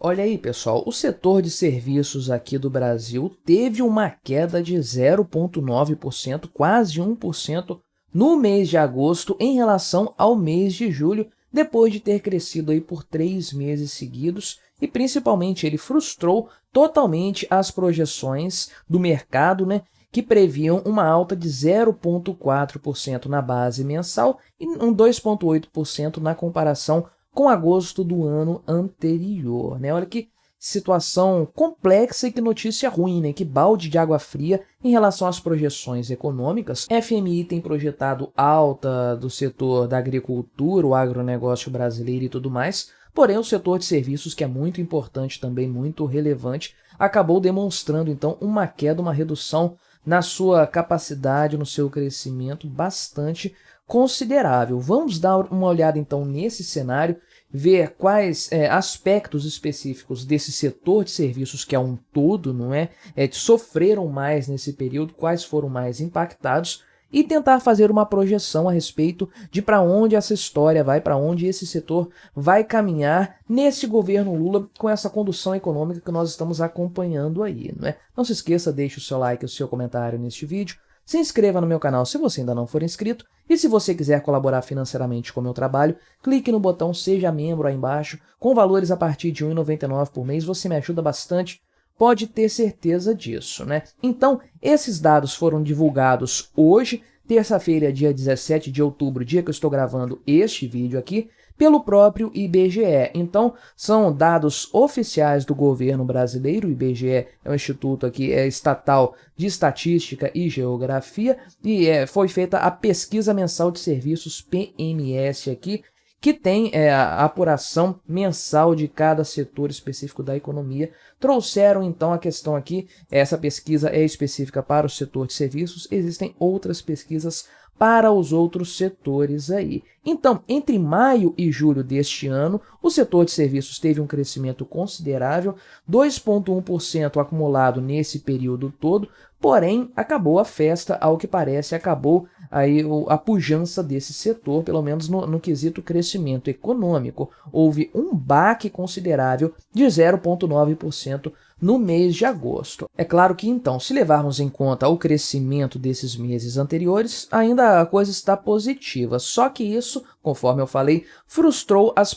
Olha aí, pessoal, o setor de serviços aqui do Brasil teve uma queda de 0,9%, quase 1%, no mês de agosto em relação ao mês de julho, depois de ter crescido aí por 3 meses seguidos e principalmente ele frustrou totalmente as projeções do mercado, né, que previam uma alta de 0,4% na base mensal e um 2,8% na comparação com agosto do ano anterior, né? Olha que situação complexa e que notícia ruim, né? Que balde de água fria em relação às projeções econômicas. FMI tem projetado alta do setor da agricultura, o agronegócio brasileiro e tudo mais, porém o setor de serviços, que é muito importante também, muito relevante, acabou demonstrando então uma queda, uma redução na sua capacidade, no seu crescimento bastante considerável. Vamos dar uma olhada então nesse cenário, ver quais aspectos específicos desse setor de serviços, que é um todo, não é? Sofreram mais nesse período, quais foram mais impactados, e tentar fazer uma projeção a respeito de para onde essa história vai, para onde esse setor vai caminhar nesse governo Lula, com essa condução econômica que nós estamos acompanhando aí, não é? Não se esqueça, deixe o seu like e o seu comentário neste vídeo, se inscreva no meu canal se você ainda não for inscrito, e se você quiser colaborar financeiramente com o meu trabalho, clique no botão Seja Membro aí embaixo, com valores a partir de R$ 1,99 por mês, você me ajuda bastante, pode ter certeza disso, né? Então, esses dados foram divulgados hoje, terça-feira, dia 17 de outubro, dia que eu estou gravando este vídeo aqui, pelo próprio IBGE. Então, são dados oficiais do governo brasileiro. O IBGE é um instituto aqui estatal de estatística e geografia, e foi feita a pesquisa mensal de serviços PMS aqui, que tem a apuração mensal de cada setor específico da economia. Trouxeram então a questão aqui, essa pesquisa é específica para o setor de serviços, existem outras pesquisas para os outros setores aí. Então, entre maio e julho deste ano, o setor de serviços teve um crescimento considerável, 2,1% acumulado nesse período todo, porém, acabou a festa, ao que parece, acabou aí a pujança desse setor, pelo menos no quesito crescimento econômico. Houve um baque considerável de 0,9% no mês de agosto. É claro que, então, se levarmos em conta o crescimento desses meses anteriores, ainda a coisa está positiva, só que isso, conforme eu falei, frustrou as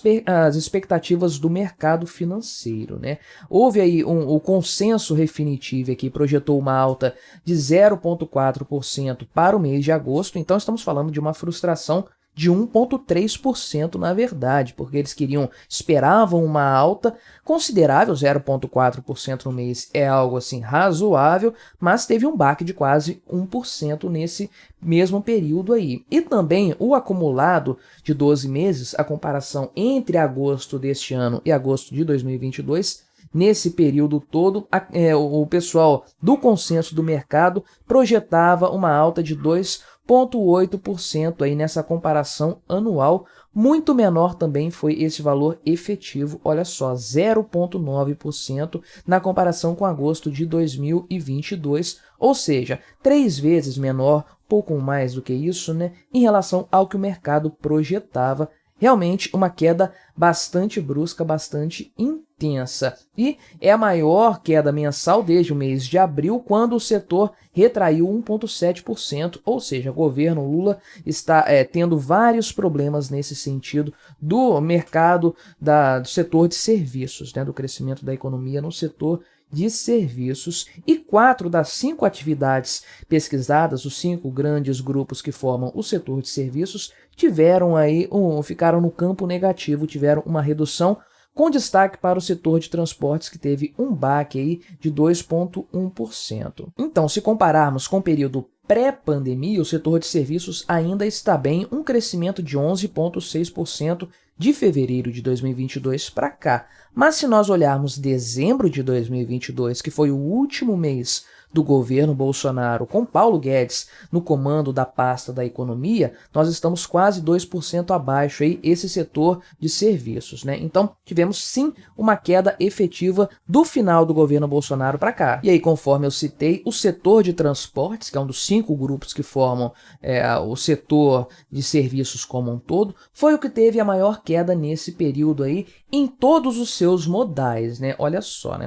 expectativas do mercado financeiro, né? Houve aí o consenso definitivo que projetou uma alta de 0,4% para o mês de agosto, então estamos falando de uma frustração de 1,3% na verdade, porque eles esperavam uma alta considerável, 0,4% no mês é algo assim razoável, mas teve um baque de quase 1% nesse mesmo período aí. E também o acumulado de 12 meses, a comparação entre agosto deste ano e agosto de 2022, nesse período todo, o pessoal do consenso do mercado projetava uma alta de 2,8% aí nessa comparação anual. Muito menor também foi esse valor efetivo, olha só, 0,9% na comparação com agosto de 2022, ou seja, 3 vezes menor, pouco mais do que isso, né, em relação ao que o mercado projetava. Realmente uma queda bastante brusca, bastante intensa. E é a maior queda mensal desde o mês de abril, quando o setor retraiu 1,7%, ou seja, o governo Lula está tendo vários problemas nesse sentido do mercado, do setor de serviços, né, do crescimento da economia no setor de serviços, e 4 das 5 atividades pesquisadas, os 5 grandes grupos que formam o setor de serviços, ficaram no campo negativo, tiveram uma redução, com destaque para o setor de transportes, que teve um baque aí de 2,1%. Então, se compararmos com o período pré-pandemia, o setor de serviços ainda está bem, um crescimento de 11,6% de fevereiro de 2022 para cá. Mas se nós olharmos dezembro de 2022, que foi o último mês do governo Bolsonaro, com Paulo Guedes no comando da pasta da economia, nós estamos quase 2% abaixo aí, esse setor de serviços, né? Então, tivemos sim uma queda efetiva do final do governo Bolsonaro para cá. E aí, conforme eu citei, o setor de transportes, que é um dos 5 grupos que formam o setor de serviços como um todo, foi o que teve a maior queda nesse período aí, em todos os seus modais, né? Olha só,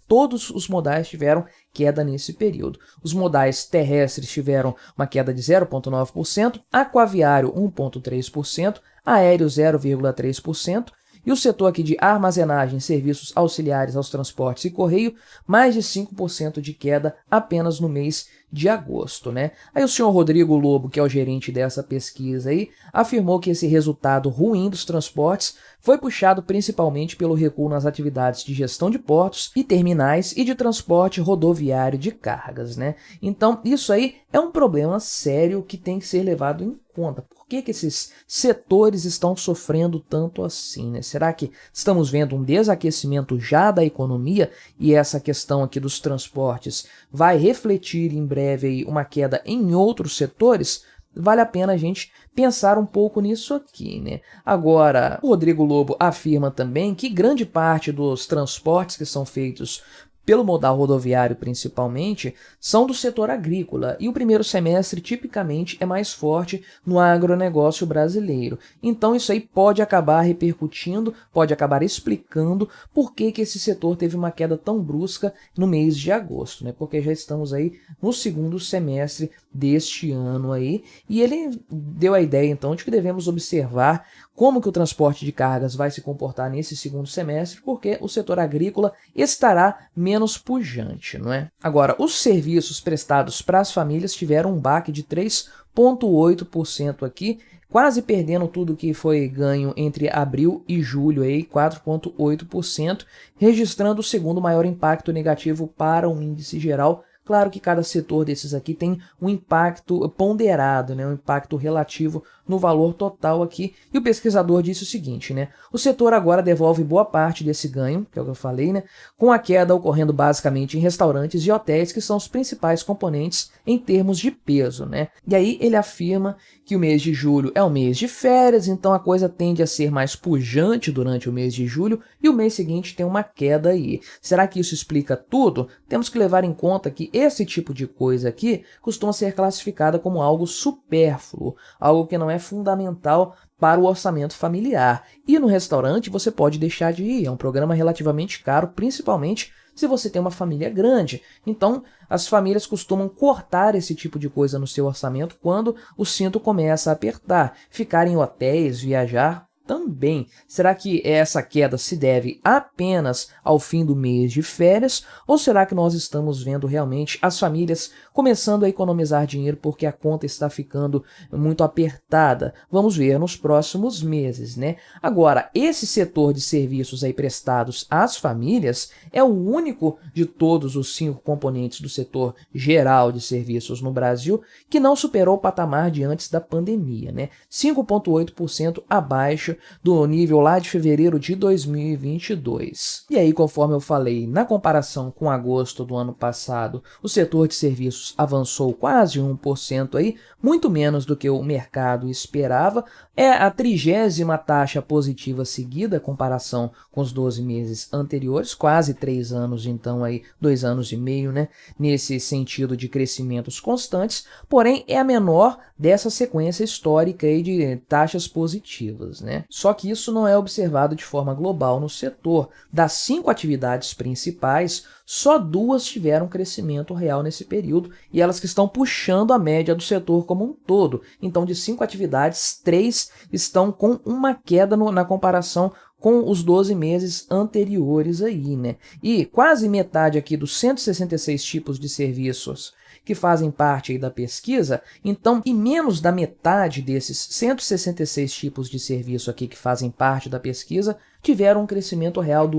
todos os modais tiveram queda nesse período. Os modais terrestres tiveram uma queda de 0,9%, aquaviário 1,3%, aéreo 0,3%, e o setor aqui de armazenagem, serviços auxiliares aos transportes e correio, mais de 5% de queda apenas no mês de agosto, né? Aí o senhor Rodrigo Lobo, que é o gerente dessa pesquisa aí, afirmou que esse resultado ruim dos transportes foi puxado principalmente pelo recuo nas atividades de gestão de portos e terminais e de transporte rodoviário de cargas, né? Então, isso aí é um problema sério que tem que ser levado em conta. Por que esses setores estão sofrendo tanto assim, né? Será que estamos vendo um desaquecimento já da economia e essa questão aqui dos transportes vai refletir em breve aí uma queda em outros setores? Vale a pena a gente pensar um pouco nisso aqui, né? Agora, o Rodrigo Lobo afirma também que grande parte dos transportes que são feitos pelo modal rodoviário principalmente, são do setor agrícola, e o primeiro semestre tipicamente é mais forte no agronegócio brasileiro. Então isso aí pode acabar repercutindo, pode acabar explicando por que esse setor teve uma queda tão brusca no mês de agosto, né? Porque já estamos aí no segundo semestre deste ano aí, e ele deu a ideia então de que devemos observar como que o transporte de cargas vai se comportar nesse segundo semestre, porque o setor agrícola estará menos pujante, não é? Agora, os serviços prestados para as famílias tiveram um baque de 3,8% aqui, quase perdendo tudo que foi ganho entre abril e julho, aí 4,8%, registrando o segundo maior impacto negativo para o índice geral. Claro que cada setor desses aqui tem um impacto ponderado, né, um impacto relativo no valor total aqui. E o pesquisador disse o seguinte, né, o setor agora devolve boa parte desse ganho, que é o que eu falei, né, com a queda ocorrendo basicamente em restaurantes e hotéis, que são os principais componentes em termos de peso, né. E aí ele afirma que o mês de julho é um mês de férias, então a coisa tende a ser mais pujante durante o mês de julho e o mês seguinte tem uma queda aí. Será que isso explica tudo? Temos que levar em conta que esse tipo de coisa aqui costuma ser classificada como algo supérfluo, algo que não é fundamental para o orçamento familiar. E no restaurante você pode deixar de ir, é um programa relativamente caro, principalmente se você tem uma família grande. Então, as famílias costumam cortar esse tipo de coisa no seu orçamento quando o cinto começa a apertar. Ficar em hotéis, viajar, também. Será que essa queda se deve apenas ao fim do mês de férias ou será que nós estamos vendo realmente as famílias começando a economizar dinheiro porque a conta está ficando muito apertada? Vamos ver nos próximos meses, né? Agora, esse setor de serviços aí prestados às famílias é o único de todos os 5 componentes do setor geral de serviços no Brasil que não superou o patamar de antes da pandemia, né? 5,8% abaixo do nível lá de fevereiro de 2022. E aí, conforme eu falei, na comparação com agosto do ano passado, o setor de serviços avançou quase 1% aí, muito menos do que o mercado esperava. É a 30ª taxa positiva seguida, comparação com os 12 meses anteriores, quase 3 anos, então aí 2 anos e meio, né, nesse sentido de crescimentos constantes, porém é a menor dessa sequência histórica aí de taxas positivas, né? Só que isso não é observado de forma global no setor. Das 5 atividades principais, só 2 tiveram crescimento real nesse período e elas que estão puxando a média do setor como um todo. Então, de 5 atividades, 3 estão com uma queda na comparação com os 12 meses anteriores aí, né? E quase metade aqui dos 166 tipos de serviços que fazem parte aí da pesquisa, então, e menos da metade desses 166 tipos de serviço aqui que fazem parte da pesquisa tiveram um crescimento real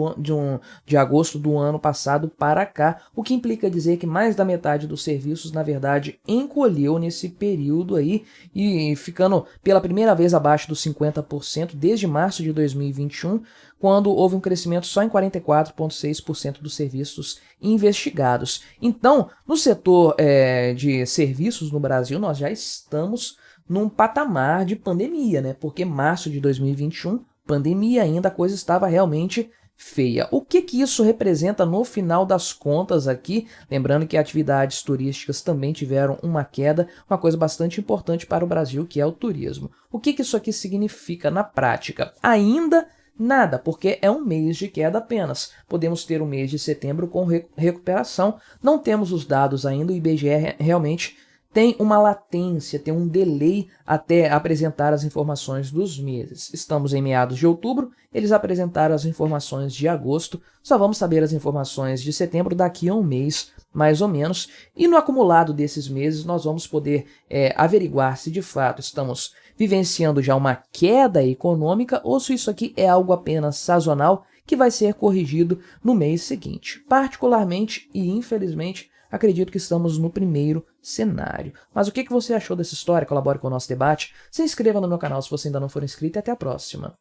de agosto do ano passado para cá, o que implica dizer que mais da metade dos serviços, na verdade, encolheu nesse período aí e ficando pela primeira vez abaixo dos 50% desde março de 2021, quando houve um crescimento só em 44,6% dos serviços investigados. Então, no setor de serviços no Brasil, nós já estamos num patamar de pandemia, né? Porque março de 2021, pandemia ainda, a coisa estava realmente feia. O que isso representa no final das contas aqui? Lembrando que atividades turísticas também tiveram uma queda, uma coisa bastante importante para o Brasil, que é o turismo. O que isso aqui significa na prática? Ainda nada, porque é um mês de queda apenas. Podemos ter o mês de setembro com recuperação. Não temos os dados ainda, o IBGE realmente tem uma latência, tem um delay até apresentar as informações dos meses. Estamos em meados de outubro, eles apresentaram as informações de agosto, só vamos saber as informações de setembro daqui a um mês, mais ou menos, e no acumulado desses meses nós vamos poder averiguar se de fato estamos vivenciando já uma queda econômica ou se isso aqui é algo apenas sazonal que vai ser corrigido no mês seguinte. Particularmente e infelizmente, acredito que estamos no primeiro cenário. Mas o que você achou dessa história? Colabore com o nosso debate. Se inscreva no meu canal se você ainda não for inscrito e até a próxima.